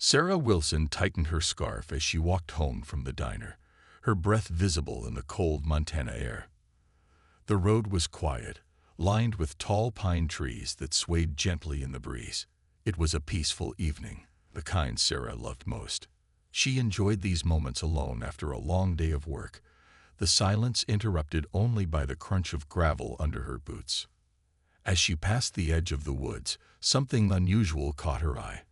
Sarah Wilson tightened her scarf as she walked home from the diner, her breath visible in the cold Montana air. The road was quiet, lined with tall pine trees that swayed gently in the breeze. It was a peaceful evening, the kind Sarah loved most. She enjoyed these moments alone after a long day of work, the silence interrupted only by the crunch of gravel under her boots. As she passed the edge of the woods, something unusual caught her eye.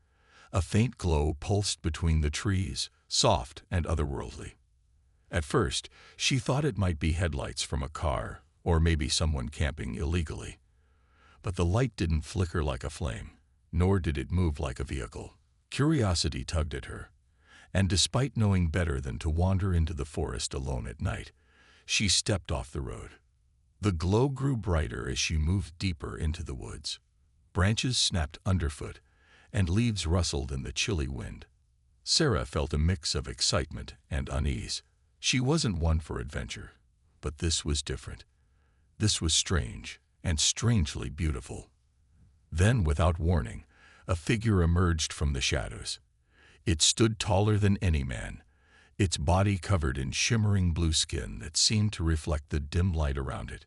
A faint glow pulsed between the trees, soft and otherworldly. At first, she thought it might be headlights from a car, or maybe someone camping illegally. But the light didn't flicker like a flame, nor did it move like a vehicle. Curiosity tugged at her, and despite knowing better than to wander into the forest alone at night, she stepped off the road. The glow grew brighter as she moved deeper into the woods. Branches snapped underfoot, and leaves rustled in the chilly wind. Sarah felt a mix of excitement and unease. She wasn't one for adventure, but this was different. This was strange, and strangely beautiful. Then, without warning, a figure emerged from the shadows. It stood taller than any man, its body covered in shimmering blue skin that seemed to reflect the dim light around it.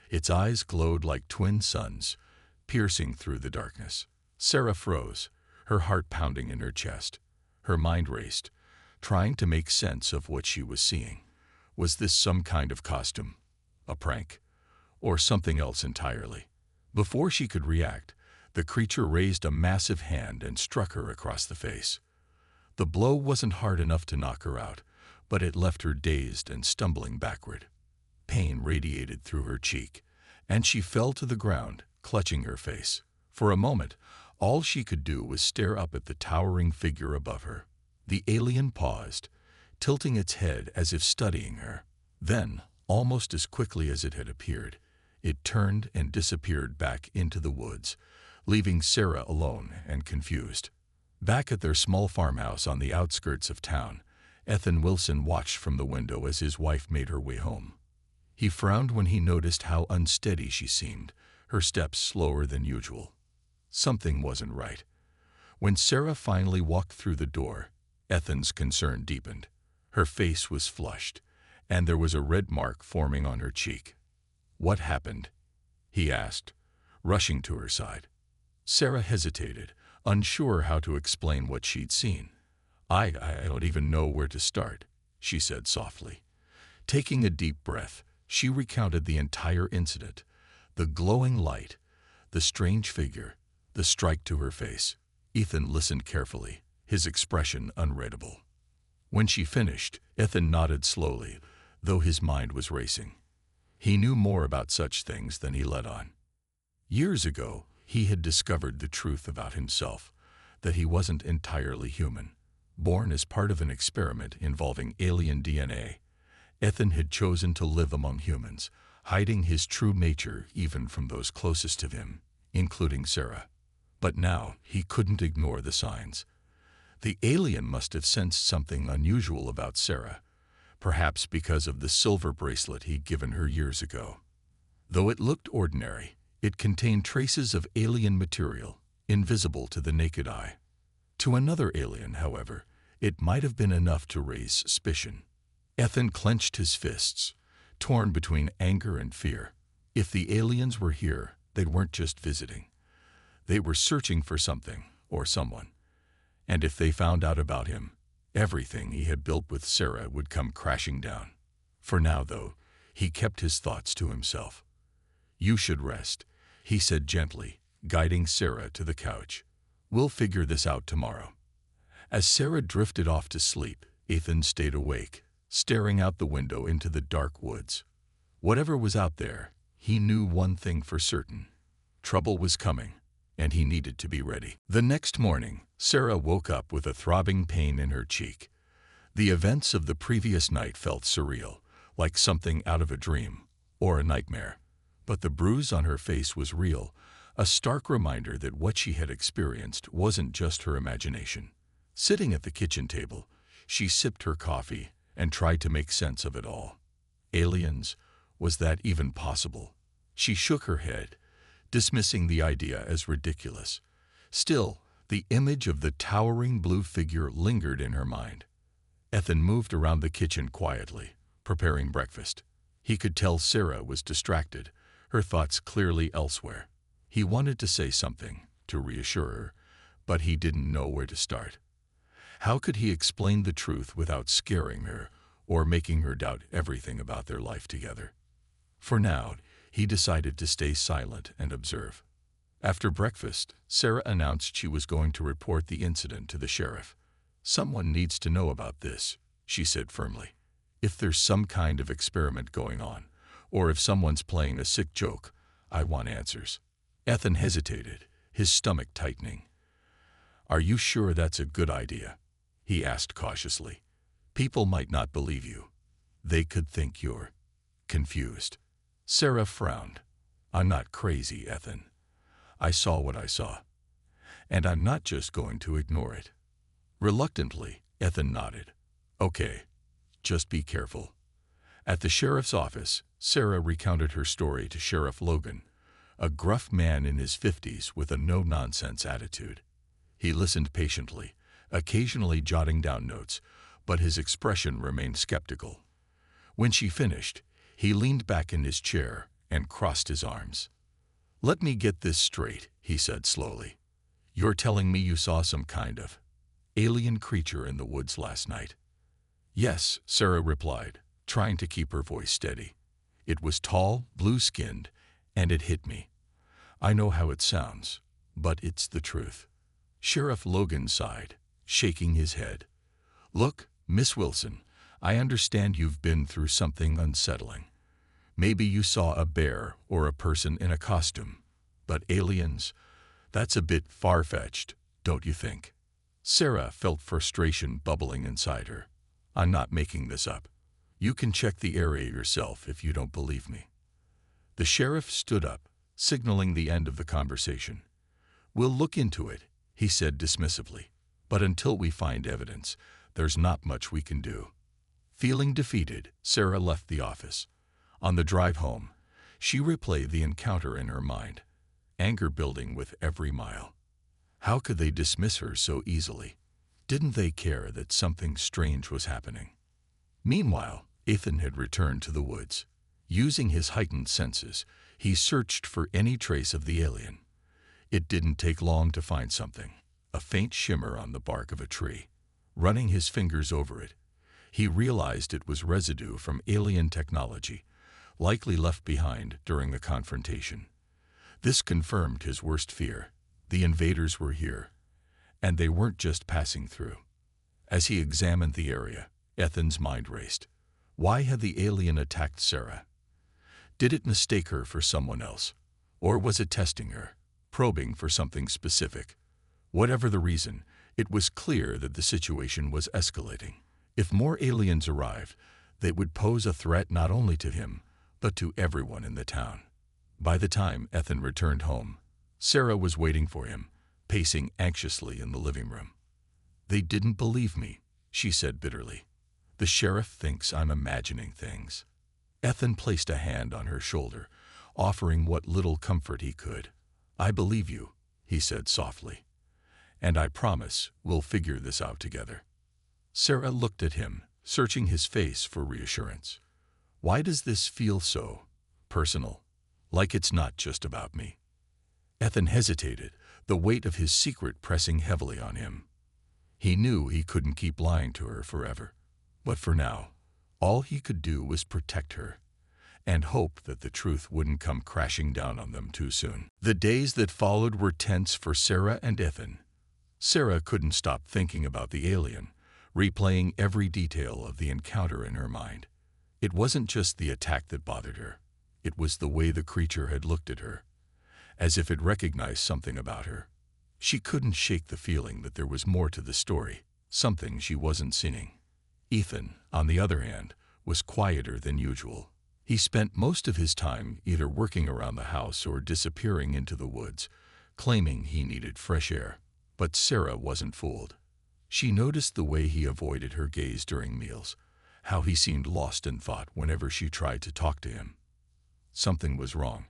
Its eyes glowed like twin suns, piercing through the darkness. Sarah froze, her heart pounding in her chest. Her mind raced, trying to make sense of what she was seeing. Was this some kind of costume, a prank, or something else entirely? Before she could react, the creature raised a massive hand and struck her across the face. The blow wasn't hard enough to knock her out, but it left her dazed and stumbling backward. Pain radiated through her cheek, and she fell to the ground, clutching her face. For a moment, all she could do was stare up at the towering figure above her. The alien paused, tilting its head as if studying her. Then, almost as quickly as it had appeared, it turned and disappeared back into the woods, leaving Sarah alone and confused. Back at their small farmhouse on the outskirts of town, Ethan Wilson watched from the window as his wife made her way home. He frowned when he noticed how unsteady she seemed, her steps slower than usual. Something wasn't right. When Sarah finally walked through the door, Ethan's concern deepened. Her face was flushed, and there was a red mark forming on her cheek. "What happened?" he asked, rushing to her side. Sarah hesitated, unsure how to explain what she'd seen. I don't even know where to start," she said softly. Taking a deep breath, she recounted the entire incident, the glowing light, the strange figure, the strike to her face. Ethan listened carefully, his expression unreadable. When she finished, Ethan nodded slowly, though his mind was racing. He knew more about such things than he let on. Years ago, he had discovered the truth about himself, that he wasn't entirely human. Born as part of an experiment involving alien DNA, Ethan had chosen to live among humans, hiding his true nature even from those closest to him, including Sarah. But now he couldn't ignore the signs. The alien must have sensed something unusual about Sarah, perhaps because of the silver bracelet he'd given her years ago. Though it looked ordinary, it contained traces of alien material, invisible to the naked eye. To another alien, however, it might have been enough to raise suspicion. Ethan clenched his fists, torn between anger and fear. If the aliens were here, they weren't just visiting. They were searching for something or someone. And if they found out about him, everything he had built with Sarah would come crashing down. For now, though, he kept his thoughts to himself. "You should rest," he said gently, guiding Sarah to the couch. "We'll figure this out tomorrow." As Sarah drifted off to sleep, Ethan stayed awake, staring out the window into the dark woods. Whatever was out there, he knew one thing for certain. Trouble was coming, and he needed to be ready. The next morning, Sarah woke up with a throbbing pain in her cheek. The events of the previous night felt surreal, like something out of a dream or a nightmare. But the bruise on her face was real, a stark reminder that what she had experienced wasn't just her imagination. Sitting at the kitchen table, she sipped her coffee and tried to make sense of it all. Aliens? Was that even possible? She shook her head, dismissing the idea as ridiculous. Still, The image of the towering blue figure lingered in her mind. Ethan moved around the kitchen quietly, preparing breakfast. He could tell Sarah was distracted, her thoughts clearly elsewhere. He wanted to say something, to reassure her, but he didn't know where to start. How could he explain the truth without scaring her or making her doubt everything about their life together? For now, he decided to stay silent and observe. After breakfast, Sarah announced she was going to report the incident to the sheriff. "Someone needs to know about this," she said firmly. "If there's some kind of experiment going on, or if someone's playing a sick joke, I want answers." Ethan hesitated, his stomach tightening. "Are you sure that's a good idea?" he asked cautiously. "People might not believe you. They could think you're confused." Sarah frowned. "I'm not crazy, Ethan. I saw what I saw, and I'm not just going to ignore it." Reluctantly, Ethan nodded. "Okay, just be careful." At the sheriff's office, Sarah recounted her story to Sheriff Logan, a gruff man in his 50s with a no-nonsense attitude. He listened patiently, occasionally jotting down notes, but his expression remained skeptical. When she finished, he leaned back in his chair and crossed his arms. "Let me get this straight," he said slowly. "You're telling me you saw some kind of alien creature in the woods last night?" "Yes," Sarah replied, trying to keep her voice steady. "It was tall, blue-skinned, and it hit me. I know how it sounds, but it's the truth." Sheriff Logan sighed, shaking his head. "Look, Miss Wilson, I understand you've been through something unsettling. Maybe you saw a bear or a person in a costume, but aliens, that's a bit far-fetched, don't you think?" Sarah felt frustration bubbling inside her. "I'm not making this up. You can check the area yourself if you don't believe me." The sheriff stood up, signaling the end of the conversation. "We'll look into it," he said dismissively, "but until we find evidence, there's not much we can do." Feeling defeated, Sarah left the office. On the drive home, she replayed the encounter in her mind, anger building with every mile. How could they dismiss her so easily? Didn't they care that something strange was happening? Meanwhile, Ethan had returned to the woods. Using his heightened senses, he searched for any trace of the alien. It didn't take long to find something, a faint shimmer on the bark of a tree. Running his fingers over it, he realized it was residue from alien technology, likely left behind during the confrontation. This confirmed his worst fear. The invaders were here, and they weren't just passing through. As he examined the area, Ethan's mind raced. Why had the alien attacked Sarah? Did it mistake her for someone else? Or was it testing her, probing for something specific? Whatever the reason, it was clear that the situation was escalating. If more aliens arrived, they would pose a threat not only to him, but to everyone in the town. By the time Ethan returned home, Sarah was waiting for him, pacing anxiously in the living room. "They didn't believe me," she said bitterly. "The sheriff thinks I'm imagining things." Ethan placed a hand on her shoulder, offering what little comfort he could. "I believe you," he said softly. "And I promise we'll figure this out together." Sarah looked at him, searching his face for reassurance. "Why does this feel so personal? Like it's not just about me?" Ethan hesitated, the weight of his secret pressing heavily on him. He knew he couldn't keep lying to her forever. But for now, all he could do was protect her, and hope that the truth wouldn't come crashing down on them too soon. The days that followed were tense for Sarah and Ethan. Sarah couldn't stop thinking about the alien, replaying every detail of the encounter in her mind. It wasn't just the attack that bothered her. It was the way the creature had looked at her, as if it recognized something about her. She couldn't shake the feeling that there was more to the story, something she wasn't seeing. Ethan, on the other hand, was quieter than usual. He spent most of his time either working around the house or disappearing into the woods, claiming he needed fresh air. But Sarah wasn't fooled. She noticed the way he avoided her gaze during meals, how he seemed lost in thought whenever she tried to talk to him. Something was wrong,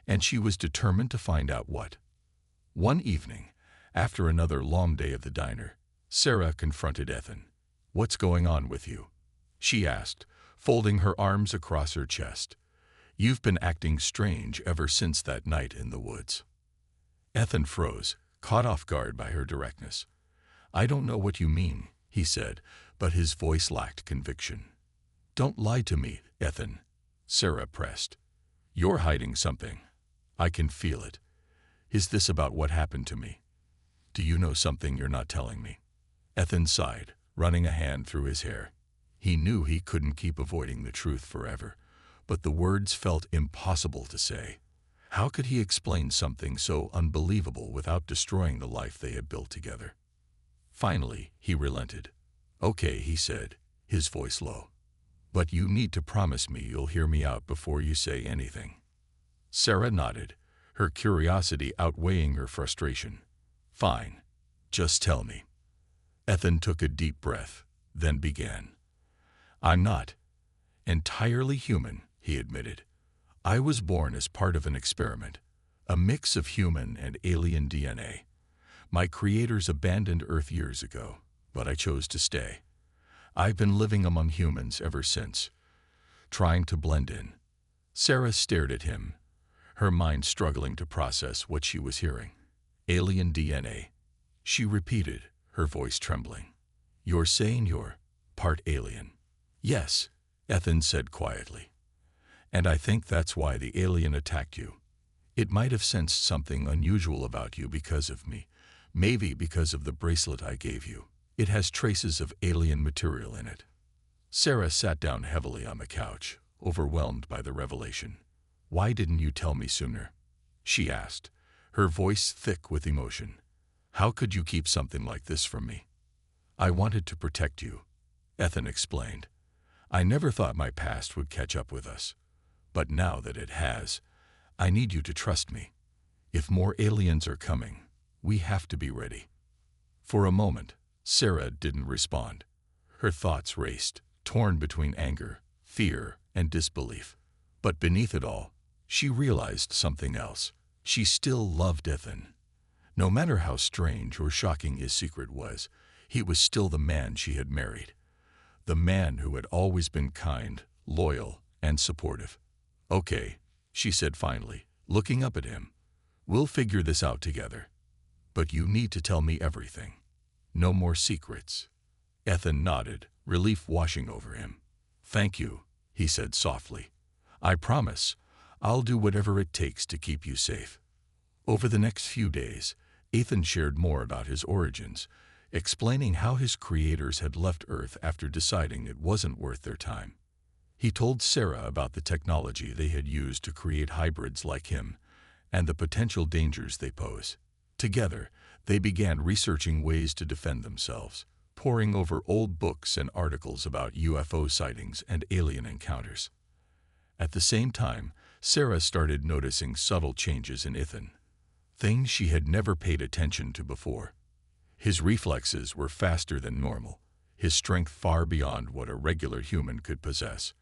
and she was determined to find out what. One evening, After another long day at the diner, Sarah confronted Ethan. "What's going on with you?" she asked, folding her arms across her chest. "You've been acting strange ever since that night in the woods." Ethan froze, caught off guard by her directness. "I don't know what you mean," he said, but his voice lacked conviction. "Don't lie to me, Ethan," Sarah pressed. "You're hiding something. I can feel it. Is this about what happened to me? Do you know something you're not telling me?" Ethan sighed, running a hand through his hair. He knew he couldn't keep avoiding the truth forever, but the words felt impossible to say. How could he explain something so unbelievable without destroying the life they had built together? Finally, he relented. "Okay," he said, his voice low. "But you need to promise me you'll hear me out before you say anything." Sarah nodded, her curiosity outweighing her frustration. "Fine. Just tell me." Ethan took a deep breath, then began. "I'm not entirely human," he admitted. "I was born as part of an experiment, a mix of human and alien DNA. My creators abandoned Earth years ago, but I chose to stay. I've been living among humans ever since, trying to blend in." Sarah stared at him, her mind struggling to process what she was hearing. "Alien DNA," she repeated, her voice trembling. "You're saying you're part alien?" "Yes," Ethan said quietly. "And I think that's why the alien attacked you. It might have sensed something unusual about you because of me, maybe because of the bracelet I gave you. It has traces of alien material in it." Sarah sat down heavily on the couch, overwhelmed by the revelation. "Why didn't you tell me sooner?" she asked, her voice thick with emotion. "How could you keep something like this from me?" "I wanted to protect you," Ethan explained. "I never thought my past would catch up with us. But now that it has, I need you to trust me. If more aliens are coming, we have to be ready." For a moment, Sarah didn't respond. Her thoughts raced, torn between anger, fear, and disbelief. But beneath it all, she realized something else. She still loved Ethan. No matter how strange or shocking his secret was, he was still the man she had married. The man who had always been kind, loyal, and supportive. "Okay," she said finally, looking up at him. "We'll figure this out together. But you need to tell me everything. No more secrets." Ethan nodded, relief washing over him. "Thank you," he said softly. "I promise I'll do whatever it takes to keep you safe." Over the next few days, Ethan shared more about his origins, explaining how his creators had left Earth after deciding it wasn't worth their time. He told Sarah about the technology they had used to create hybrids like him, and the potential dangers they pose. Together, they began researching ways to defend themselves, poring over old books and articles about UFO sightings and alien encounters. At the same time, Sarah started noticing subtle changes in Ethan, things she had never paid attention to before. His reflexes were faster than normal, his strength far beyond what a regular human could possess.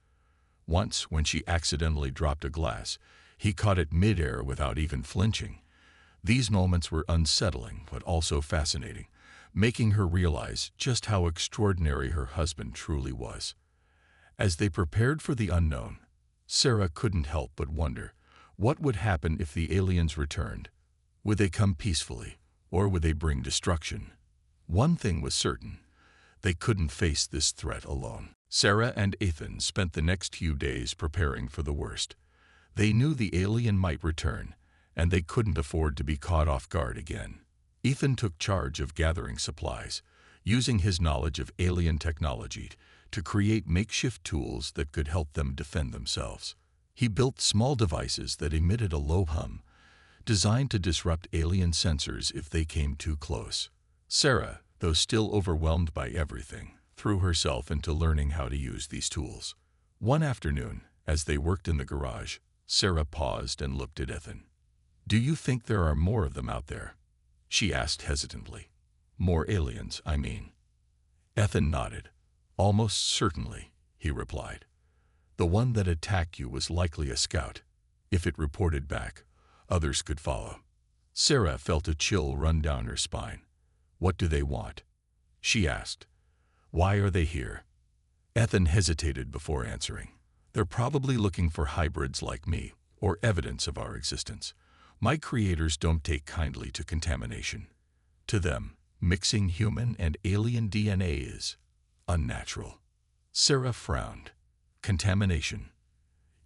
Once, when she accidentally dropped a glass, he caught it mid-air without even flinching. These moments were unsettling but also fascinating, making her realize just how extraordinary her husband truly was. As they prepared for the unknown, Sarah couldn't help but wonder, what would happen if the aliens returned? Would they come peacefully, or would they bring destruction? One thing was certain: they couldn't face this threat alone. Sarah and Ethan spent the next few days preparing for the worst. They knew the alien might return, and they couldn't afford to be caught off guard again. Ethan took charge of gathering supplies, using his knowledge of alien technology to create makeshift tools that could help them defend themselves. He built small devices that emitted a low hum, designed to disrupt alien sensors if they came too close. Sarah, though still overwhelmed by everything, threw herself into learning how to use these tools. One afternoon, as they worked in the garage, Sarah paused and looked at Ethan. "Do you think there are more of them out there?" she asked hesitantly. "More aliens, I mean." Ethan nodded. "Almost certainly," he replied. "The one that attacked you was likely a scout. If it reported back, others could follow." Sarah felt a chill run down her spine. What do they want? She asked. Why are they here? Ethan hesitated before answering. They're probably looking for hybrids like me, or evidence of our existence. My creators don't take kindly to contamination. To them, mixing human and alien DNA is unnatural. Sarah frowned. Contamination.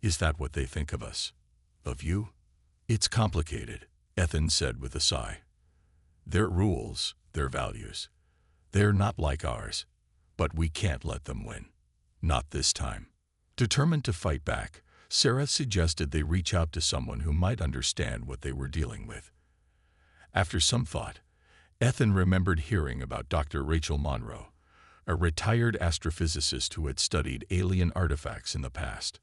Is that what they think of us? Of you? It's complicated, Ethan said with a sigh. Their rules, their values. They're not like ours, but we can't let them win. Not this time. Determined to fight back, Sarah suggested they reach out to someone who might understand what they were dealing with. After some thought, Ethan remembered hearing about Dr. Rachel Monroe, a retired astrophysicist who had studied alien artifacts in the past.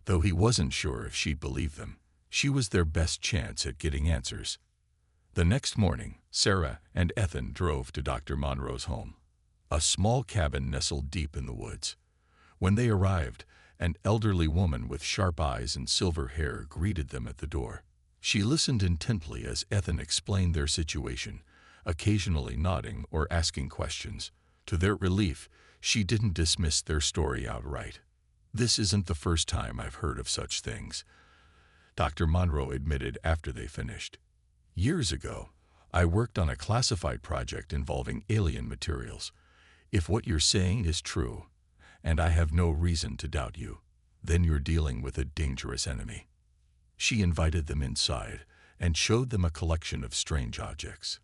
Though he wasn't sure if she'd believe them, she was their best chance at getting answers. The next morning, Sarah and Ethan drove to Dr. Monroe's home, a small cabin nestled deep in the woods. When they arrived, an elderly woman with sharp eyes and silver hair greeted them at the door. She listened intently as Ethan explained their situation, occasionally nodding or asking questions. To their relief, she didn't dismiss their story outright. This isn't the first time I've heard of such things, Dr. Monroe admitted after they finished. Years ago, I worked on a classified project involving alien materials. If what you're saying is true, and I have no reason to doubt you, then you're dealing with a dangerous enemy. She invited them inside and showed them a collection of strange objects,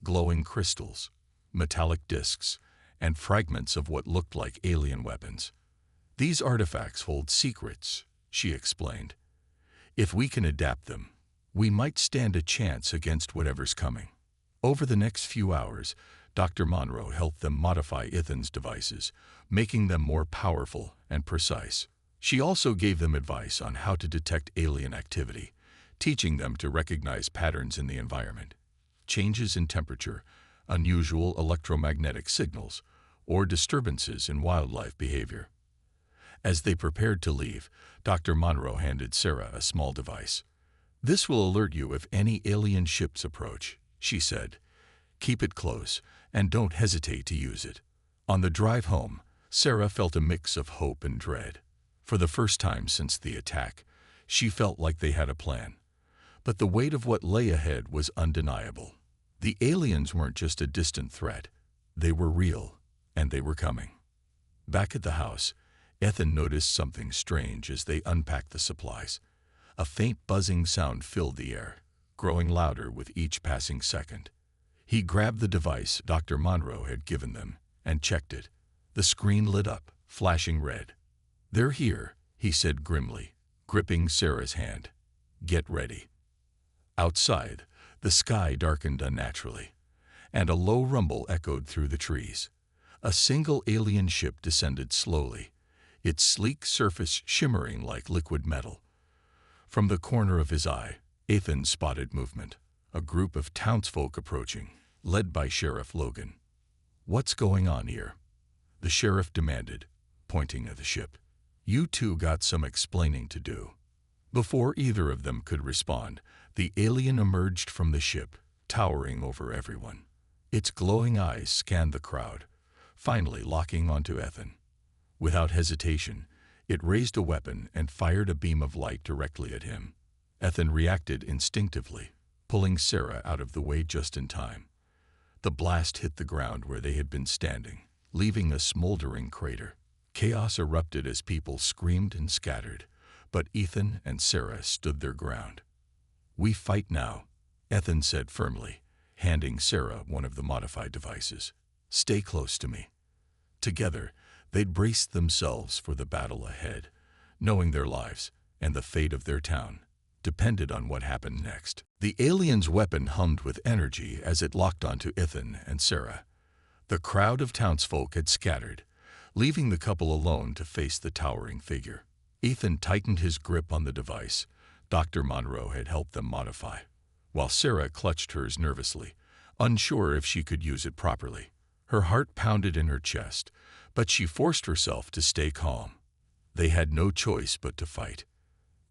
glowing crystals, metallic discs, and fragments of what looked like alien weapons. These artifacts hold secrets, she explained. If we can adapt them, we might stand a chance against whatever's coming. Over the next few hours, Dr. Monroe helped them modify Ethan's devices, making them more powerful and precise. She also gave them advice on how to detect alien activity, teaching them to recognize patterns in the environment, changes in temperature, unusual electromagnetic signals, or disturbances in wildlife behavior. As they prepared to leave, Dr. Monroe handed Sarah a small device. This will alert you if any alien ships approach, she said. Keep it close, and don't hesitate to use it. On the drive home, Sarah felt a mix of hope and dread. For the first time since the attack, she felt like they had a plan. But the weight of what lay ahead was undeniable. The aliens weren't just a distant threat. They were real, and they were coming. Back at the house, Ethan noticed something strange as they unpacked the supplies. A faint buzzing sound filled the air, growing louder with each passing second. He grabbed the device Dr. Monroe had given them and checked it. The screen lit up, flashing red. They're here, he said grimly, gripping Sarah's hand. Get ready. Outside, the sky darkened unnaturally, and a low rumble echoed through the trees. A single alien ship descended slowly, its sleek surface shimmering like liquid metal. From the corner of his eye, Ethan spotted movement, a group of townsfolk approaching, led by Sheriff Logan. What's going on here? The sheriff demanded, pointing at the ship. You two got some explaining to do. Before either of them could respond, the alien emerged from the ship, towering over everyone. Its glowing eyes scanned the crowd, finally locking onto Ethan. Without hesitation, it raised a weapon and fired a beam of light directly at him. Ethan reacted instinctively, pulling Sarah out of the way just in time. The blast hit the ground where they had been standing, leaving a smoldering crater. Chaos erupted as people screamed and scattered, but Ethan and Sarah stood their ground. We fight now, Ethan said firmly, handing Sarah one of the modified devices. Stay close to me. Together, they'd braced themselves for the battle ahead, knowing their lives and the fate of their town depended on what happened next. The alien's weapon hummed with energy as it locked onto Ethan and Sarah. The crowd of townsfolk had scattered, leaving the couple alone to face the towering figure. Ethan tightened his grip on the device Dr. Monroe had helped them modify, while Sarah clutched hers nervously, unsure if she could use it properly. Her heart pounded in her chest, but she forced herself to stay calm. They had no choice but to fight.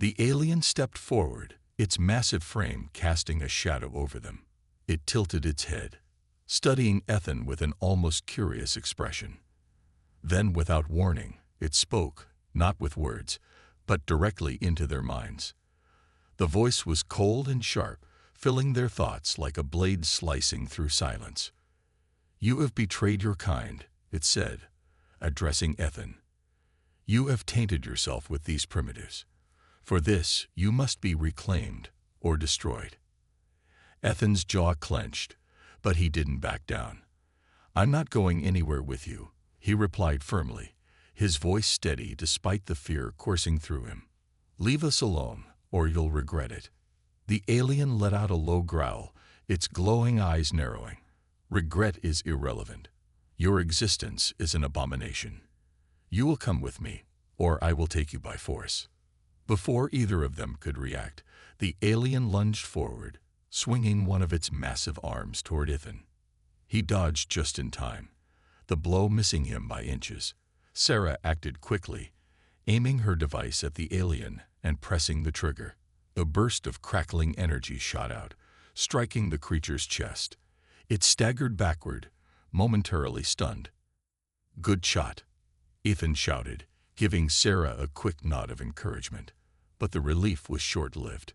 The alien stepped forward, its massive frame casting a shadow over them. It tilted its head, studying Ethan with an almost curious expression. Then, without warning, it spoke, not with words, but directly into their minds. The voice was cold and sharp, filling their thoughts like a blade slicing through silence. "You have betrayed your kind," it said, addressing Ethan. "You have tainted yourself with these primitives. For this, you must be reclaimed or destroyed." Ethan's jaw clenched, but he didn't back down. "I'm not going anywhere with you," he replied firmly, his voice steady despite the fear coursing through him. "Leave us alone, or you'll regret it." The alien let out a low growl, its glowing eyes narrowing. "Regret is irrelevant. Your existence is an abomination. You will come with me, or I will take you by force." Before either of them could react, the alien lunged forward, swinging one of its massive arms toward Ethan. He dodged just in time, the blow missing him by inches. Sarah acted quickly, aiming her device at the alien and pressing the trigger. A burst of crackling energy shot out, striking the creature's chest. It staggered backward, momentarily stunned. "Good shot," Ethan shouted, giving Sarah a quick nod of encouragement. But the relief was short-lived.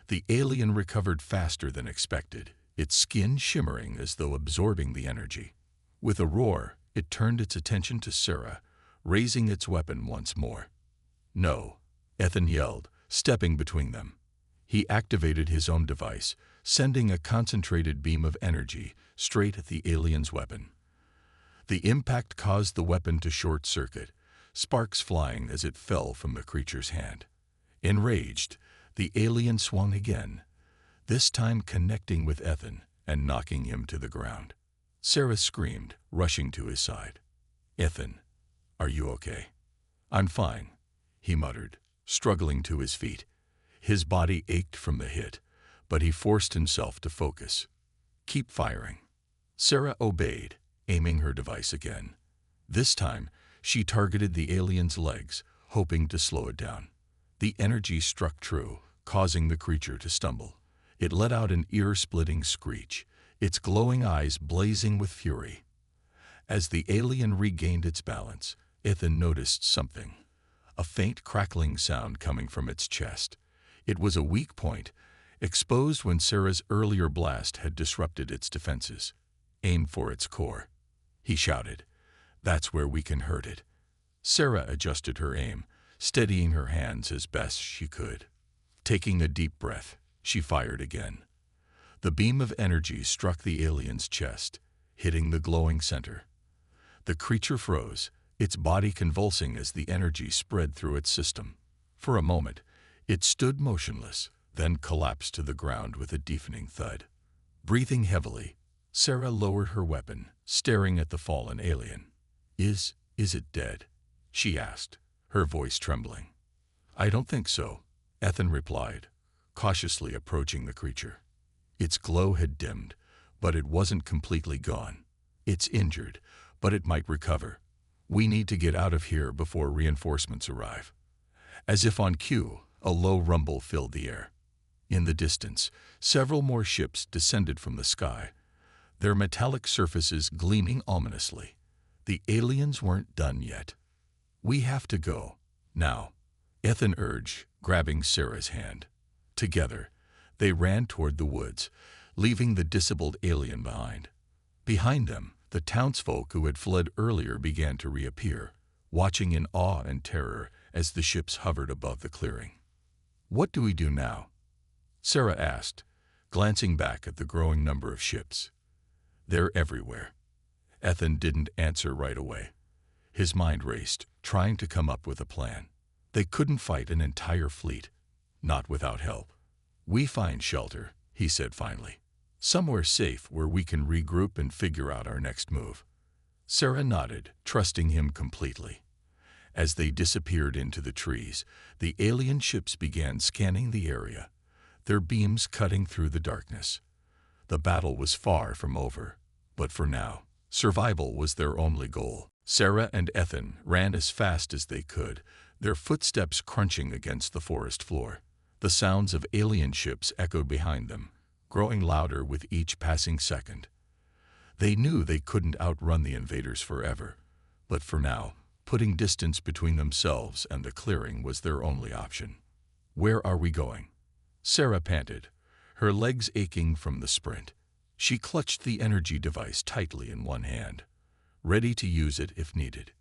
The alien recovered faster than expected, its skin shimmering as though absorbing the energy. With a roar, it turned its attention to Sarah, raising its weapon once more. "No," Ethan yelled, stepping between them. He activated his own device, sending a concentrated beam of energy straight at the alien's weapon. The impact caused the weapon to short-circuit, sparks flying as it fell from the creature's hand. Enraged, the alien swung again, this time connecting with Ethan and knocking him to the ground. Sarah screamed, rushing to his side. "Ethan, are you okay?" "I'm fine," he muttered, struggling to his feet. His body ached from the hit, but he forced himself to focus. "Keep firing." Sarah obeyed, aiming her device again. This time, she targeted the alien's legs, hoping to slow it down. The energy struck true, causing the creature to stumble. It let out an ear-splitting screech, its glowing eyes blazing with fury. As the alien regained its balance, Ethan noticed something. A faint crackling sound coming from its chest. It was a weak point, exposed when Sarah's earlier blast had disrupted its defenses. "Aim for its core," he shouted. "That's where we can hurt it." Sarah adjusted her aim, steadying her hands as best she could. Taking a deep breath, she fired again. The beam of energy struck the alien's chest, hitting the glowing center. The creature froze, its body convulsing as the energy spread through its system. For a moment, it stood motionless, then collapsed to the ground with a deafening thud. Breathing heavily, Sarah lowered her weapon, staring at the fallen alien. Is it dead?" she asked, her voice trembling. "I don't think so," Ethan replied, cautiously approaching the creature. Its glow had dimmed, but it wasn't completely gone. "It's injured, but it might recover. We need to get out of here before reinforcements arrive." As if on cue, a low rumble filled the air. In the distance, several more ships descended from the sky, their metallic surfaces gleaming ominously. The aliens weren't done yet. "We have to go, now," Ethan urged, grabbing Sarah's hand. Together, they ran toward the woods, leaving the disabled alien behind. Behind them, the townsfolk who had fled earlier began to reappear, watching in awe and terror as the ships hovered above the clearing. "What do we do now?" Sarah asked, glancing back at the growing number of ships. "They're everywhere." Ethan didn't answer right away. His mind raced, trying to come up with a plan. They couldn't fight an entire fleet, not without help. "We find shelter," he said finally. "Somewhere safe where we can regroup and figure out our next move." Sarah nodded, trusting him completely. As they disappeared into the trees, the alien ships began scanning the area, their beams cutting through the darkness. The battle was far from over, but for now, survival was their only goal. Sarah and Ethan ran as fast as they could, their footsteps crunching against the forest floor. The sounds of alien ships echoed behind them, growing louder with each passing second. They knew they couldn't outrun the invaders forever, but for now, putting distance between themselves and the clearing was their only option. "Where are we going?" Sarah panted, her legs aching from the sprint. She clutched the energy device tightly in one hand, ready to use it if needed.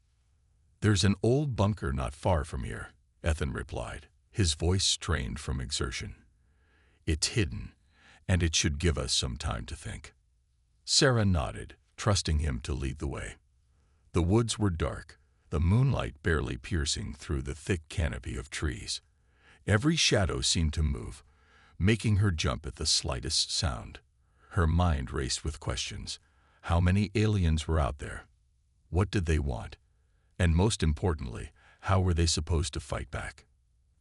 "There's an old bunker not far from here," Ethan replied, his voice strained from exertion. "It's hidden, and it should give us some time to think." Sarah nodded, trusting him to lead the way. The woods were dark, the moonlight barely piercing through the thick canopy of trees. Every shadow seemed to move, making her jump at the slightest sound. Her mind raced with questions. How many aliens were out there? What did they want? And most importantly, how were they supposed to fight back?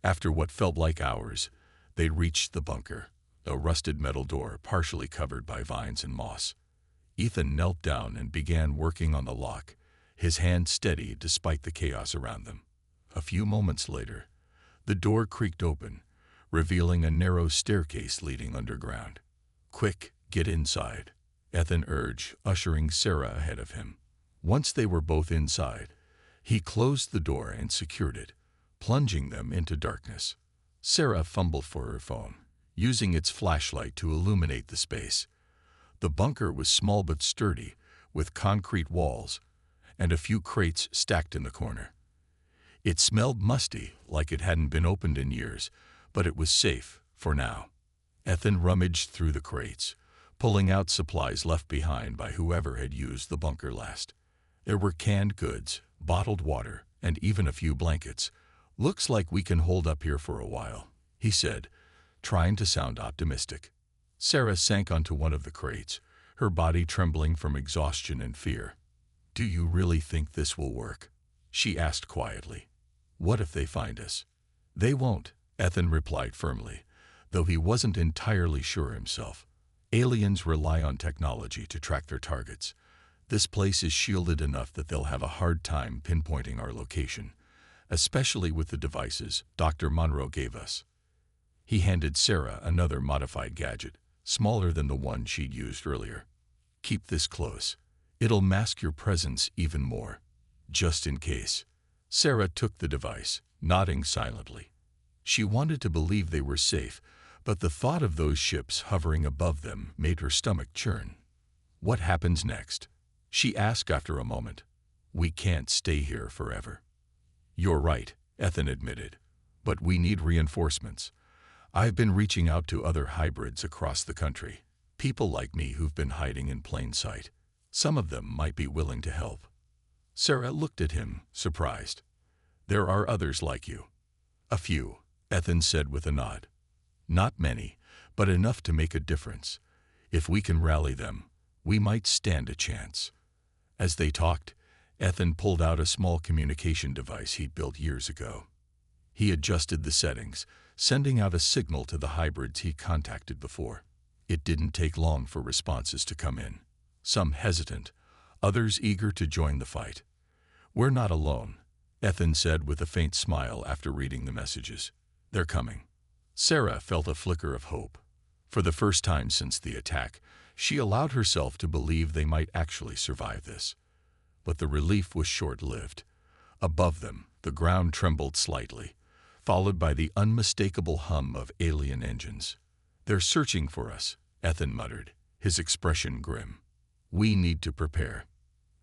After what felt like hours, they reached the bunker, a rusted metal door partially covered by vines and moss. Ethan knelt down and began working on the lock, his hand steady despite the chaos around them. A few moments later, the door creaked open, revealing a narrow staircase leading underground. "Quick, get inside," Ethan urged, ushering Sarah ahead of him. Once they were both inside, he closed the door and secured it, plunging them into darkness. Sarah fumbled for her phone, using its flashlight to illuminate the space. The bunker was small but sturdy, with concrete walls and a few crates stacked in the corner. It smelled musty, like it hadn't been opened in years, but it was safe for now. Ethan rummaged through the crates, pulling out supplies left behind by whoever had used the bunker last. There were canned goods, bottled water, and even a few blankets. "Looks like we can hold up here for a while," he said, trying to sound optimistic. Sarah sank onto one of the crates, her body trembling from exhaustion and fear. "Do you really think this will work?" she asked quietly. "What if they find us?" "They won't," Ethan replied firmly, though he wasn't entirely sure himself. "Aliens rely on technology to track their targets. This place is shielded enough that they'll have a hard time pinpointing our location, especially with the devices Dr. Monroe gave us." He handed Sarah another modified gadget, smaller than the one she'd used earlier. "Keep this close. It'll mask your presence even more, just in case." Sarah took the device, nodding silently. She wanted to believe they were safe, but the thought of those ships hovering above them made her stomach churn. "What happens next?" she asked after a moment. "We can't stay here forever." "You're right," Ethan admitted, "but we need reinforcements. I've been reaching out to other hybrids across the country, people like me who've been hiding in plain sight. Some of them might be willing to help." Sarah looked at him, surprised. "There are others like you." "A few," Ethan said with a nod. "Not many, but enough to make a difference. If we can rally them, we might stand a chance." As they talked, Ethan pulled out a small communication device he'd built years ago. He adjusted the settings, sending out a signal to the hybrids he contacted before. It didn't take long for responses to come in, some hesitant, others eager to join the fight. "We're not alone," Ethan said with a faint smile after reading the messages. "They're coming." Sarah felt a flicker of hope. For the first time since the attack, she allowed herself to believe they might actually survive this. But the relief was short-lived. Above them, the ground trembled slightly, followed by the unmistakable hum of alien engines. "They're searching for us," Ethan muttered, his expression grim. "We need to prepare."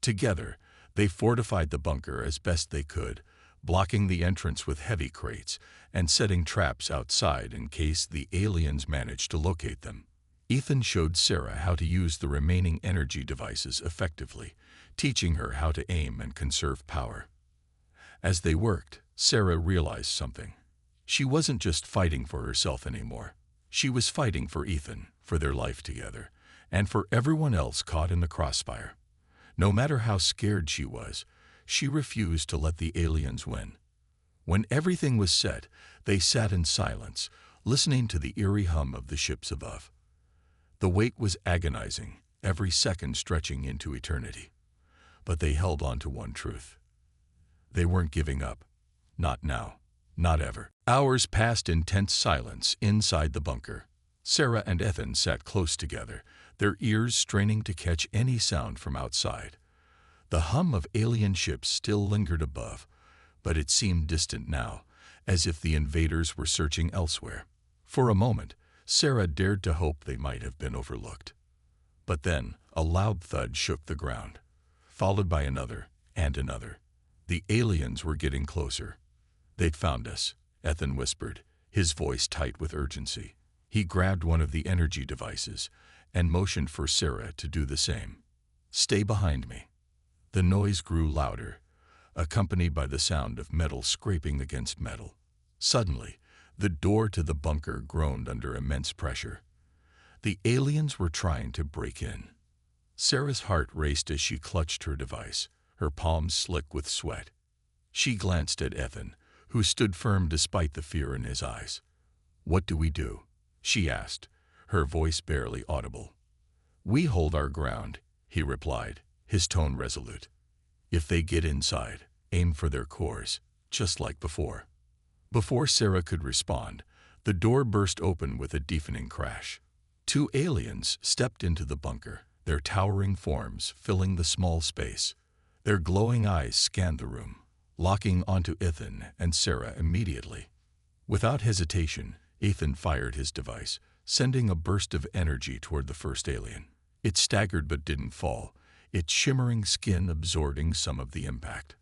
Together, they fortified the bunker as best they could, blocking the entrance with heavy crates and setting traps outside in case the aliens managed to locate them. Ethan showed Sarah how to use the remaining energy devices effectively, teaching her how to aim and conserve power. As they worked, Sarah realized something. She wasn't just fighting for herself anymore. She was fighting for Ethan, for their life together, and for everyone else caught in the crossfire. No matter how scared she was, she refused to let the aliens win. When everything was set, they sat in silence, listening to the eerie hum of the ships above. The wait was agonizing, every second stretching into eternity. But they held on to one truth. They weren't giving up. Not now. Not ever. Hours passed in tense silence inside the bunker. Sarah and Ethan sat close together, their ears straining to catch any sound from outside. The hum of alien ships still lingered above, but it seemed distant now, as if the invaders were searching elsewhere. For a moment, Sarah dared to hope they might have been overlooked. But then, a loud thud shook the ground, followed by another and another. The aliens were getting closer. "They'd found us," Ethan whispered, his voice tight with urgency. He grabbed one of the energy devices and motioned for Sarah to do the same. "Stay behind me." The noise grew louder, accompanied by the sound of metal scraping against metal. Suddenly, the door to the bunker groaned under immense pressure. The aliens were trying to break in. Sarah's heart raced as she clutched her device, her palms slick with sweat. She glanced at Ethan, who stood firm despite the fear in his eyes. "What do we do?" she asked, her voice barely audible. "We hold our ground," he replied, his tone resolute. "If they get inside, aim for their cores, just like before." Before Sarah could respond, the door burst open with a deafening crash. 2 aliens stepped into the bunker, their towering forms filling the small space. Their glowing eyes scanned the room, locking onto Ethan and Sarah immediately. Without hesitation, Ethan fired his device, sending a burst of energy toward the first alien. It staggered but didn't fall, its shimmering skin absorbing some of the impact.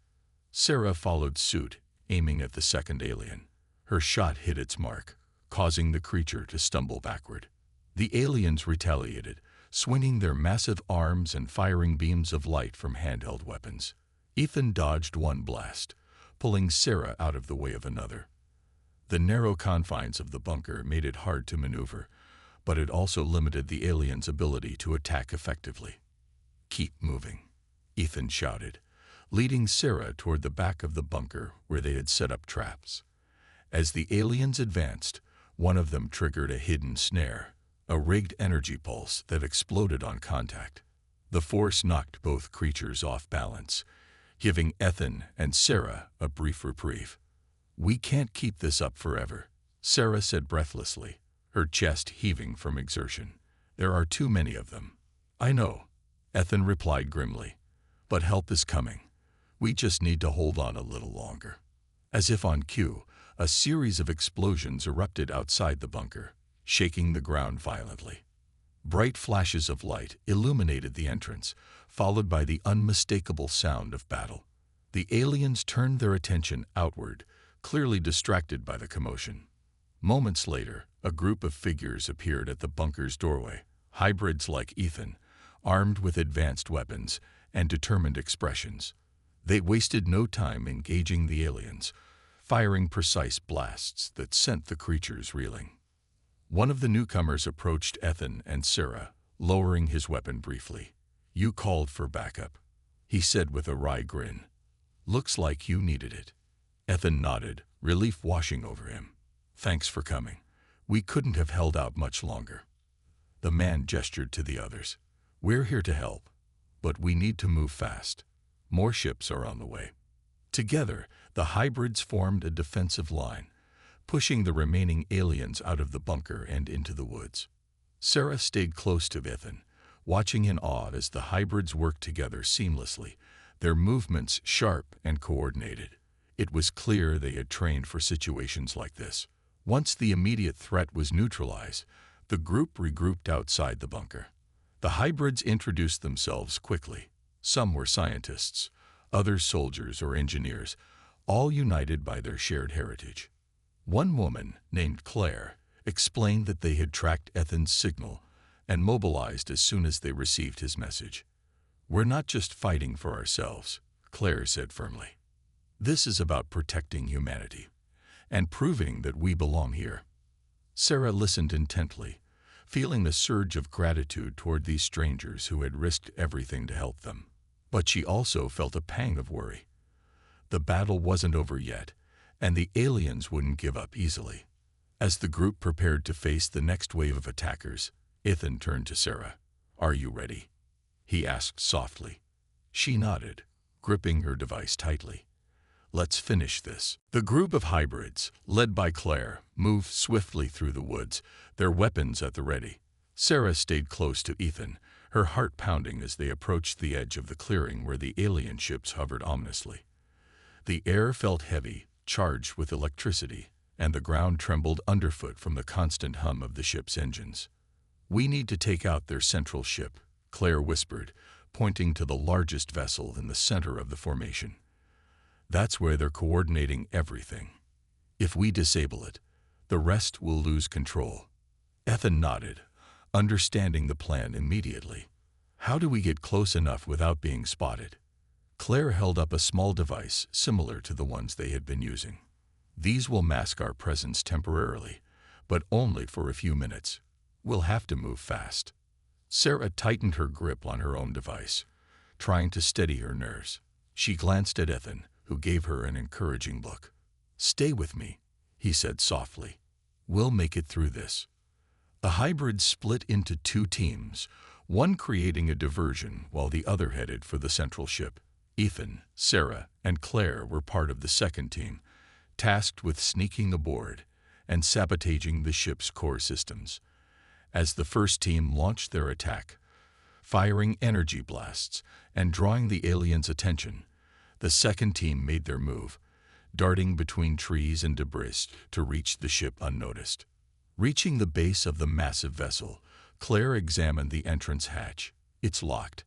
Sarah followed suit, aiming at the second alien. Her shot hit its mark, causing the creature to stumble backward. The aliens retaliated, swinging their massive arms and firing beams of light from handheld weapons. Ethan dodged one blast, pulling Sarah out of the way of another. The narrow confines of the bunker made it hard to maneuver, but it also limited the aliens' ability to attack effectively. "Keep moving," Ethan shouted, leading Sarah toward the back of the bunker where they had set up traps. As the aliens advanced, one of them triggered a hidden snare, a rigged energy pulse that exploded on contact. The force knocked both creatures off balance, giving Ethan and Sarah a brief reprieve. "We can't keep this up forever," Sarah said breathlessly, her chest heaving from exertion. "There are too many of them." "I know," Ethan replied grimly, "but help is coming. We just need to hold on a little longer." As if on cue, a series of explosions erupted outside the bunker, shaking the ground violently. Bright flashes of light illuminated the entrance, followed by the unmistakable sound of battle. The aliens turned their attention outward, clearly distracted by the commotion. Moments later, a group of figures appeared at the bunker's doorway, hybrids like Ethan, armed with advanced weapons and determined expressions. They wasted no time engaging the aliens, firing precise blasts that sent the creatures reeling. One of the newcomers approached Ethan and Sarah, lowering his weapon briefly. "You called for backup," he said with a wry grin. "Looks like you needed it." Ethan nodded, relief washing over him. "Thanks for coming. We couldn't have held out much longer." The man gestured to the others. "We're here to help, but we need to move fast. More ships are on the way." Together, the hybrids formed a defensive line, pushing the remaining aliens out of the bunker and into the woods. Sarah stayed close to Ethan, watching in awe as the hybrids worked together seamlessly, their movements sharp and coordinated. It was clear they had trained for situations like this. Once the immediate threat was neutralized, the group regrouped outside the bunker. The hybrids introduced themselves quickly. Some were scientists, others soldiers or engineers, all united by their shared heritage. One woman, named Claire, explained that they had tracked Ethan's signal and mobilized as soon as they received his message. "We're not just fighting for ourselves," Claire said firmly. "This is about protecting humanity and proving that we belong here." Sarah listened intently, feeling a surge of gratitude toward these strangers who had risked everything to help them. But she also felt a pang of worry. The battle wasn't over yet, and the aliens wouldn't give up easily. As the group prepared to face the next wave of attackers, Ethan turned to Sarah. "Are you ready?" he asked softly. She nodded, gripping her device tightly. Let's finish this. The group of hybrids, led by Claire, moved swiftly through the woods, their weapons at the ready. Sarah stayed close to Ethan, her heart pounding as they approached the edge of the clearing where the alien ships hovered ominously. The air felt heavy, charged with electricity, and the ground trembled underfoot from the constant hum of the ship's engines. "We need to take out their central ship," Claire whispered, pointing to the largest vessel in the center of the formation. "That's where they're coordinating everything. If we disable it, the rest will lose control." Ethan nodded, understanding the plan immediately. "How do we get close enough without being spotted?" Claire held up a small device similar to the ones they had been using. "These will mask our presence temporarily, but only for a few minutes. We'll have to move fast." Sarah tightened her grip on her own device, trying to steady her nerves. She glanced at Ethan, who gave her an encouraging look. "Stay with me," he said softly. "We'll make it through this." The hybrids split into two teams, one creating a diversion while the other headed for the central ship. Ethan, Sarah, and Claire were part of the second team, tasked with sneaking aboard and sabotaging the ship's core systems. As the first team launched their attack, firing energy blasts and drawing the aliens' attention, the second team made their move, darting between trees and debris to reach the ship unnoticed. Reaching the base of the massive vessel, Claire examined the entrance hatch. "It's locked,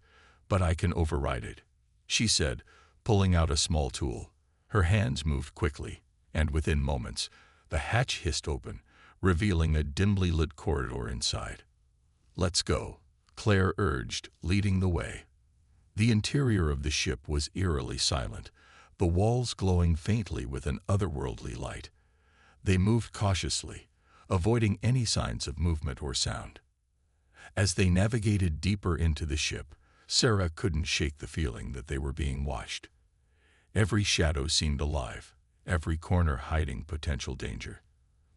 but I can override it," she said, pulling out a small tool. Her hands moved quickly, and within moments, the hatch hissed open, revealing a dimly lit corridor inside. "Let's go," Claire urged, leading the way. The interior of the ship was eerily silent, the walls glowing faintly with an otherworldly light. They moved cautiously, avoiding any signs of movement or sound. As they navigated deeper into the ship, Sarah couldn't shake the feeling that they were being watched. Every shadow seemed alive, every corner hiding potential danger.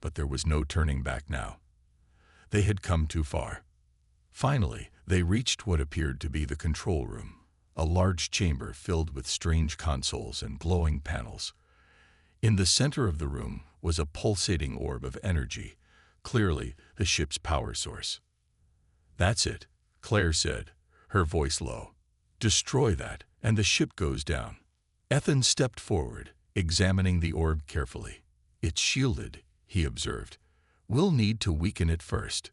But there was no turning back now. They had come too far. Finally, they reached what appeared to be the control room, a large chamber filled with strange consoles and glowing panels. In the center of the room was a pulsating orb of energy, clearly the ship's power source. "That's it," Claire said, her voice low. "Destroy that, and the ship goes down." Ethan stepped forward, examining the orb carefully. "It's shielded," he observed. "We'll need to weaken it first."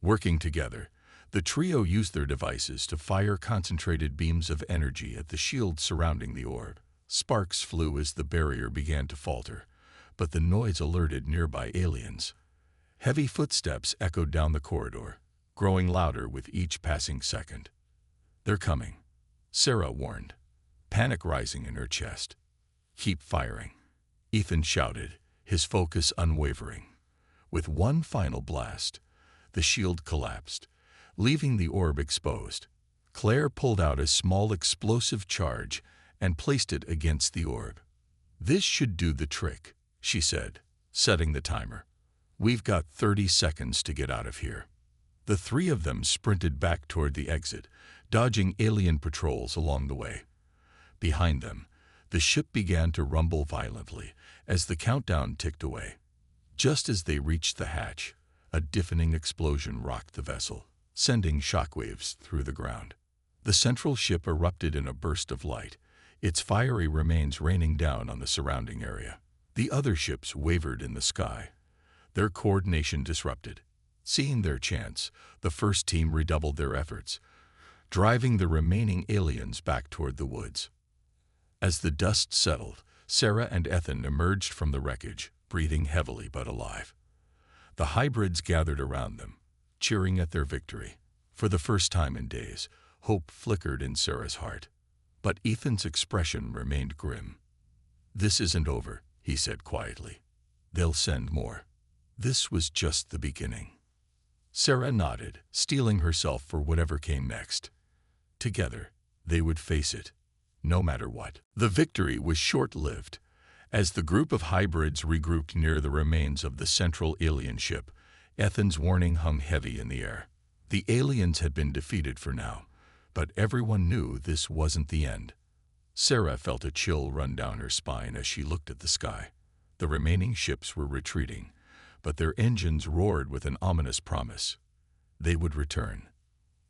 Working together, the trio used their devices to fire concentrated beams of energy at the shield surrounding the orb. Sparks flew as the barrier began to falter, but the noise alerted nearby aliens. Heavy footsteps echoed down the corridor, growing louder with each passing second. "They're coming," Sarah warned, panic rising in her chest. "Keep firing," Ethan shouted, his focus unwavering. With one final blast, the shield collapsed, leaving the orb exposed. Claire pulled out a small explosive charge and placed it against the orb. "This should do the trick," she said, setting the timer. "We've got 30 seconds to get out of here." The three of them sprinted back toward the exit, dodging alien patrols along the way. Behind them, the ship began to rumble violently as the countdown ticked away. Just as they reached the hatch, a deafening explosion rocked the vessel, sending shockwaves through the ground. The central ship erupted in a burst of light, its fiery remains raining down on the surrounding area. The other ships wavered in the sky, their coordination disrupted. Seeing their chance, the first team redoubled their efforts, driving the remaining aliens back toward the woods. As the dust settled, Sarah and Ethan emerged from the wreckage, breathing heavily but alive. The hybrids gathered around them, cheering at their victory. For the first time in days, hope flickered in Sarah's heart. But Ethan's expression remained grim. "This isn't over," he said quietly. "They'll send more." This was just the beginning. Sarah nodded, steeling herself for whatever came next. Together, they would face it, no matter what. The victory was short-lived. As the group of hybrids regrouped near the remains of the central alien ship, Ethan's warning hung heavy in the air. The aliens had been defeated for now, but everyone knew this wasn't the end. Sarah felt a chill run down her spine as she looked at the sky. The remaining ships were retreating, but their engines roared with an ominous promise. They would return.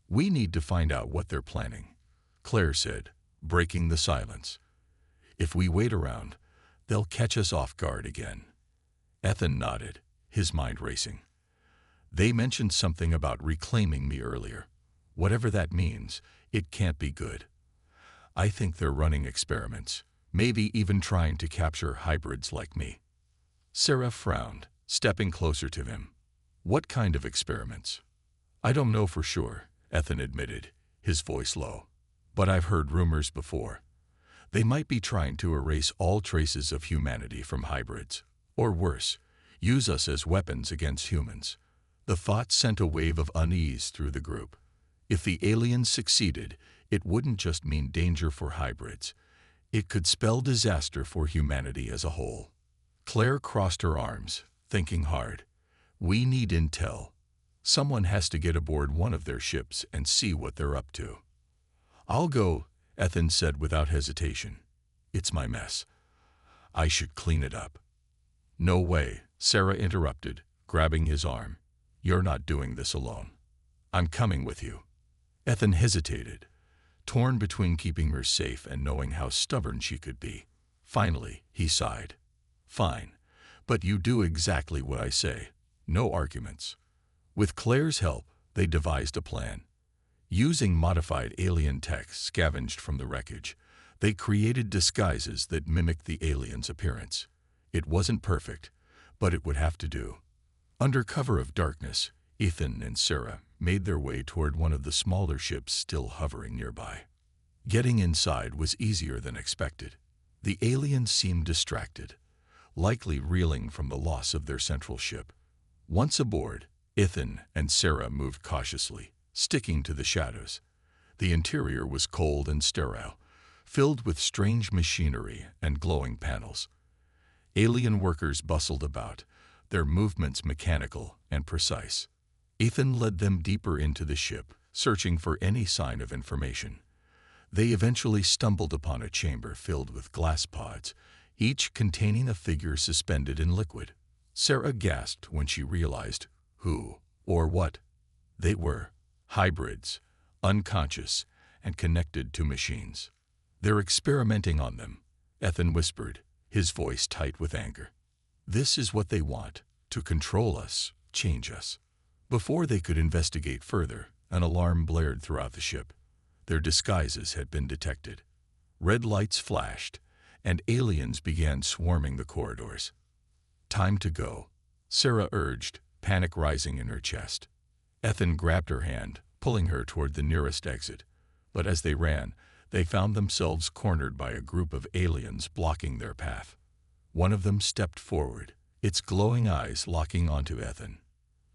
"We need to find out what they're planning," Claire said, breaking the silence. "If we wait around, they'll catch us off guard again." Ethan nodded, his mind racing. "They mentioned something about reclaiming me earlier. Whatever that means, it can't be good. I think they're running experiments, maybe even trying to capture hybrids like me." Sarah frowned, stepping closer to him. "What kind of experiments?" "I don't know for sure," Ethan admitted, his voice low. "But I've heard rumors before. They might be trying to erase all traces of humanity from hybrids, or worse, use us as weapons against humans." The thought sent a wave of unease through the group. If the aliens succeeded, it wouldn't just mean danger for hybrids. It could spell disaster for humanity as a whole. Claire crossed her arms, thinking hard. "We need intel. Someone has to get aboard one of their ships and see what they're up to." "I'll go," Ethan said without hesitation. "It's my mess. I should clean it up." "No way," Sarah interrupted, grabbing his arm. "You're not doing this alone. I'm coming with you." Ethan hesitated, torn between keeping her safe and knowing how stubborn she could be. Finally, he sighed. "Fine, but you do exactly what I say. No arguments." With Claire's help, they devised a plan. Using modified alien tech scavenged from the wreckage, they created disguises that mimicked the aliens' appearance. It wasn't perfect, but it would have to do. Under cover of darkness, Ethan and Sarah made their way toward one of the smaller ships still hovering nearby. Getting inside was easier than expected. The aliens seemed distracted, likely reeling from the loss of their central ship. Once aboard, Ethan and Sarah moved cautiously, sticking to the shadows. The interior was cold and sterile, filled with strange machinery and glowing panels. Alien workers bustled about, their movements mechanical and precise. Ethan led them deeper into the ship, searching for any sign of information. They eventually stumbled upon a chamber filled with glass pods, each containing a figure suspended in liquid. Sarah gasped when she realized who or what they were. Hybrids, unconscious and connected to machines. "They're experimenting on them," Ethan whispered, his voice tight with anger. "This is what they want, to control us, change us." Before they could investigate further, an alarm blared throughout the ship. Their disguises had been detected. Red lights flashed, and aliens began swarming the corridors. "Time to go," Sarah urged, panic rising in her chest. Ethan grabbed her hand, pulling her toward the nearest exit. But as they ran, they found themselves cornered by a group of aliens blocking their path. One of them stepped forward, its glowing eyes locking onto Ethan.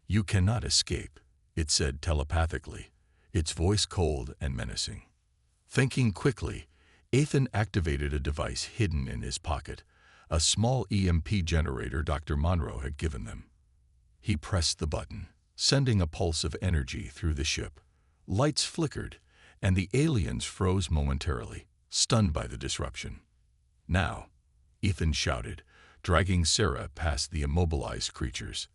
"You cannot escape," it said telepathically, its voice cold and menacing. Thinking quickly, Ethan activated a device hidden in his pocket, a small EMP generator Dr. Monroe had given them. He pressed the button, sending a pulse of energy through the ship. Lights flickered, and the aliens froze momentarily, stunned by the disruption. "Now," Ethan shouted, dragging Sarah past the immobilized creatures.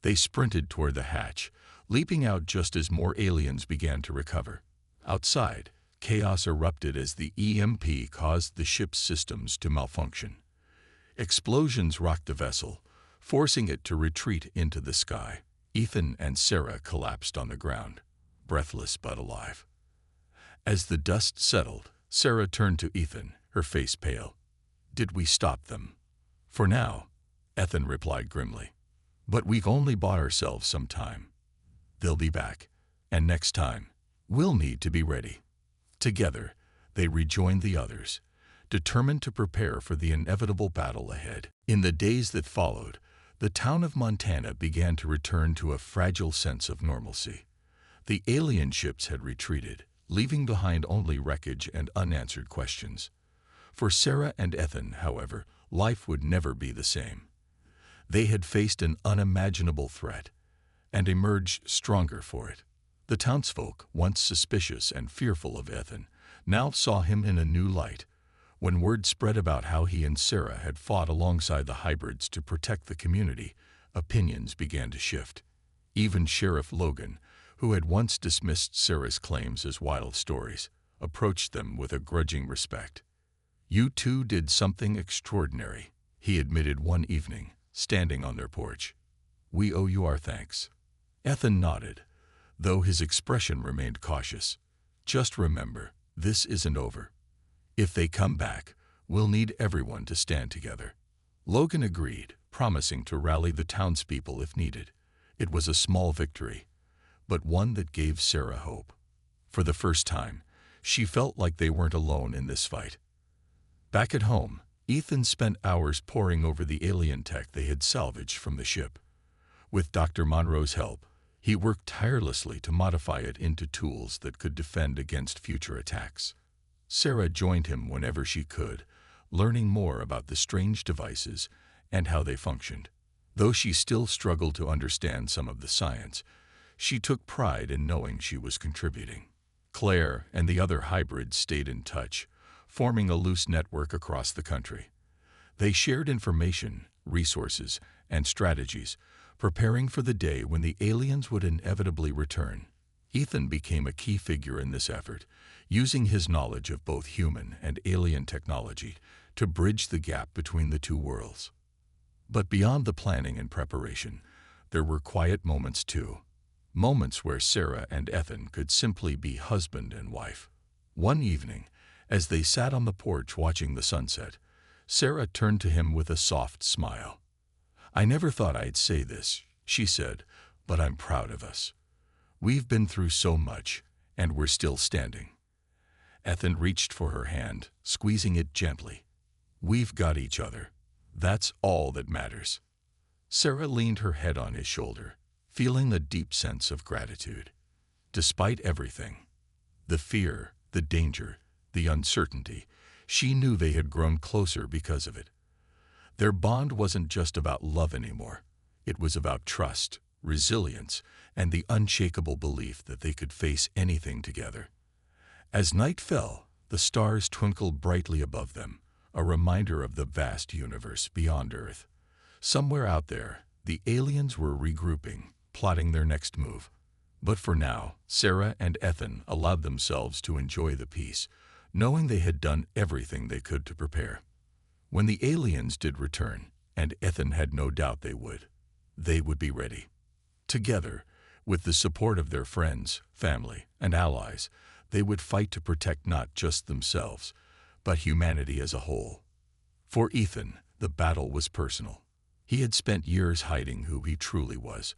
They sprinted toward the hatch, leaping out just as more aliens began to recover. Outside, chaos erupted as the EMP caused the ship's systems to malfunction. Explosions rocked the vessel, forcing it to retreat into the sky. Ethan and Sarah collapsed on the ground, breathless but alive. As the dust settled, Sarah turned to Ethan, her face pale. "Did we stop them?" "For now," Ethan replied grimly. "But we've only bought ourselves some time. They'll be back, and next time, we'll need to be ready." Together, they rejoined the others, determined to prepare for the inevitable battle ahead. In the days that followed, the town of Montana began to return to a fragile sense of normalcy. The alien ships had retreated, leaving behind only wreckage and unanswered questions. For Sarah and Ethan, however, life would never be the same. They had faced an unimaginable threat and emerged stronger for it. The townsfolk, once suspicious and fearful of Ethan, now saw him in a new light, When word spread about how he and Sarah had fought alongside the hybrids to protect the community, opinions began to shift. Even Sheriff Logan, who had once dismissed Sarah's claims as wild stories, approached them with a grudging respect. "You two did something extraordinary," he admitted one evening, standing on their porch. "We owe you our thanks." Ethan nodded, though his expression remained cautious. "Just remember, this isn't over. If they come back, we'll need everyone to stand together." Logan agreed, promising to rally the townspeople if needed. It was a small victory, but one that gave Sarah hope. For the first time, she felt like they weren't alone in this fight. Back at home, Ethan spent hours poring over the alien tech they had salvaged from the ship. With Dr. Monroe's help, he worked tirelessly to modify it into tools that could defend against future attacks. Sarah joined him whenever she could, learning more about the strange devices and how they functioned. Though she still struggled to understand some of the science, she took pride in knowing she was contributing. Claire and the other hybrids stayed in touch, forming a loose network across the country. They shared information, resources, and strategies, preparing for the day when the aliens would inevitably return. Ethan became a key figure in this effort, using his knowledge of both human and alien technology to bridge the gap between the two worlds. But beyond the planning and preparation, there were quiet moments too. Moments where Sarah and Ethan could simply be husband and wife. One evening, as they sat on the porch watching the sunset, Sarah turned to him with a soft smile. "I never thought I'd say this," she said, "but I'm proud of us. We've been through so much, and we're still standing." Ethan reached for her hand, squeezing it gently. "We've got each other. That's all that matters." Sarah leaned her head on his shoulder, feeling a deep sense of gratitude. Despite everything, the fear, the danger, the uncertainty, she knew they had grown closer because of it. Their bond wasn't just about love anymore. It was about trust, resilience, and the unshakable belief that they could face anything together. As night fell, the stars twinkled brightly above them, a reminder of the vast universe beyond Earth. Somewhere out there, the aliens were regrouping, plotting their next move. But for now, Sarah and Ethan allowed themselves to enjoy the peace, knowing they had done everything they could to prepare. When the aliens did return, and Ethan had no doubt they would be ready. Together, with the support of their friends, family, and allies, they would fight to protect not just themselves, but humanity as a whole. For Ethan, the battle was personal. He had spent years hiding who he truly was,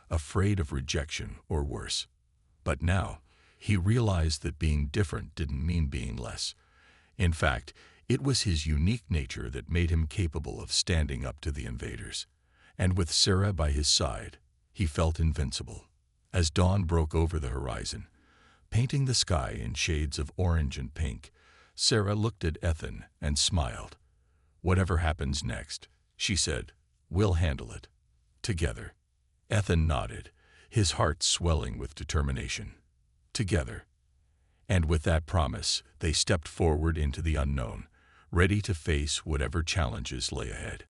afraid of rejection or worse. But now, he realized that being different didn't mean being less. In fact, it was his unique nature that made him capable of standing up to the invaders. And with Sarah by his side, he felt invincible. As dawn broke over the horizon, painting the sky in shades of orange and pink, Sarah looked at Ethan and smiled. "Whatever happens next," she said, "we'll handle it. Together." Ethan nodded, his heart swelling with determination. Together. And with that promise, they stepped forward into the unknown, ready to face whatever challenges lay ahead.